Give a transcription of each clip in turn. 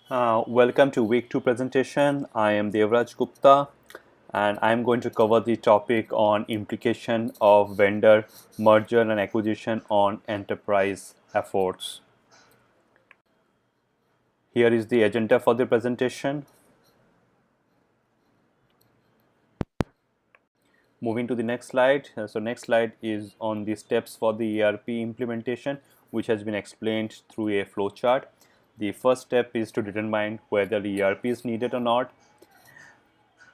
Welcome to week 2 presentation. I am Devraj Gupta and I am going to cover the topic on implication of vendor merger and acquisition on enterprise efforts. Here is the agenda for the presentation. Moving to the next slide. So next slide is on the steps for the ERP implementation, which has been explained through a flowchart. The first step is to determine whether the ERP is needed or not.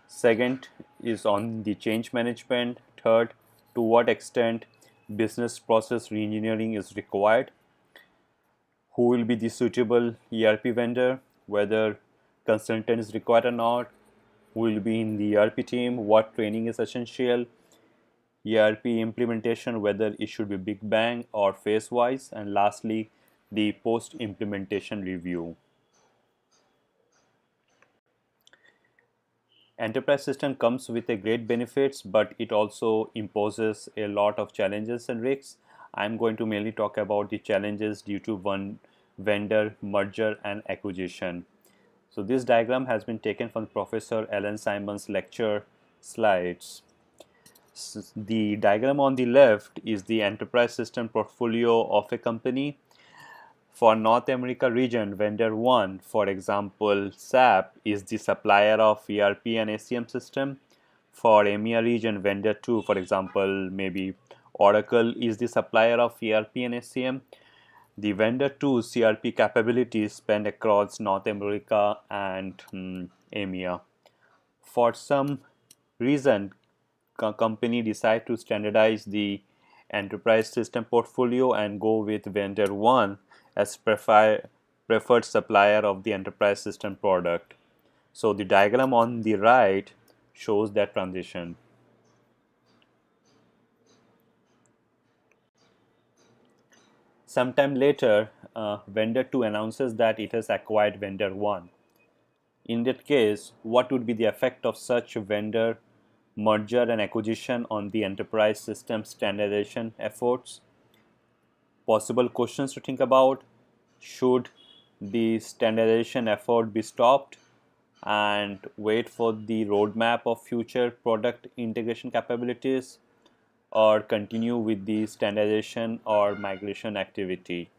Second is on the change management. Third, to what extent business process reengineering is required. Who will be the suitable ERP vendor, whether consultant is required or not. Who will be in the ERP team, what training is essential. ERP implementation, whether it should be big bang or phase wise. And lastly, the post implementation review. Enterprise system comes with a great benefits, but it also imposes a lot of challenges and risks. I'm going to mainly talk about the challenges due to one vendor merger and acquisition. So this diagram has been taken from Professor Alan Simon's lecture slides. The diagram on the left is the enterprise system portfolio of a company. For North America region, vendor 1, for example, SAP, is the supplier of ERP and ACM system. For EMEA region, vendor 2, for example, maybe Oracle, is the supplier of ERP and ACM. The vendor 2 CRP capabilities span across North America and EMEA. For some reason, company decide to standardize the enterprise system portfolio and go with vendor 1 as preferred supplier of the enterprise system product. So the diagram on the right shows that transition. Sometime later, vendor 2 announces that it has acquired vendor 1. In that case, what would be the effect of such vendor merger and acquisition on the enterprise system standardization efforts? Possible questions to think about: should the standardization effort be stopped and wait for the roadmap of future product integration capabilities, or continue with the standardization or migration activity?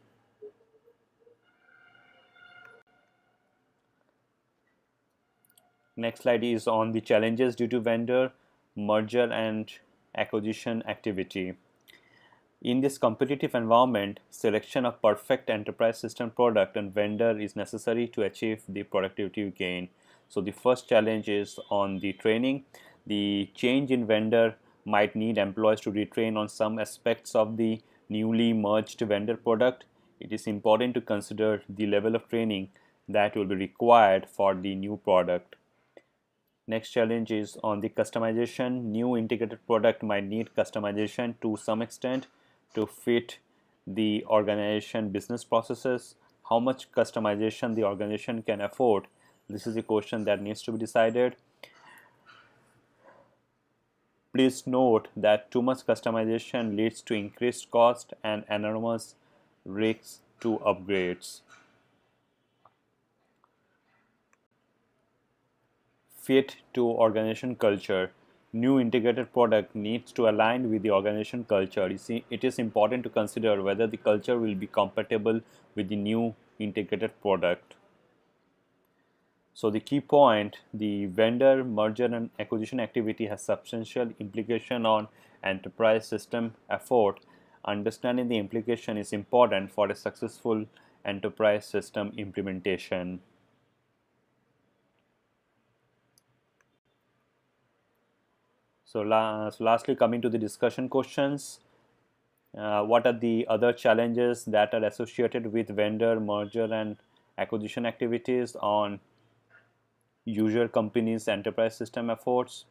Next slide is on the challenges due to vendor merger and acquisition activity. In this competitive environment, selection of perfect enterprise system product and vendor is necessary to achieve the productivity gain. So the first challenge is on the training. The change in vendor might need employees to retrain on some aspects of the newly merged vendor product. It is important to consider the level of training that will be required for the new product. Next challenge is on the customization. New integrated product might need customization to some extent to fit the organization business processes. How much customization the organization can afford? This is a question that needs to be decided. Please note that too much customization leads to increased cost and enormous risks to upgrades. Fit to organization culture. New integrated product needs to align with the organization culture. You see, it is important to consider whether the culture will be compatible with the new integrated product. So the key point: the vendor merger and acquisition activity has substantial implication on enterprise system effort. Understanding the implication is important for a successful enterprise system implementation. So lastly, coming to the discussion questions, what are the other challenges that are associated with vendor merger and acquisition activities on usual companies' enterprise system efforts?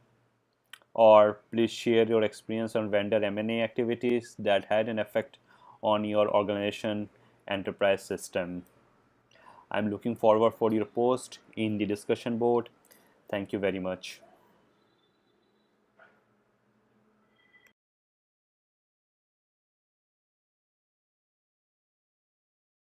Or please share your experience on vendor M&A activities that had an effect on your organization enterprise system. I'm looking forward for your post in the discussion board. Thank you very much.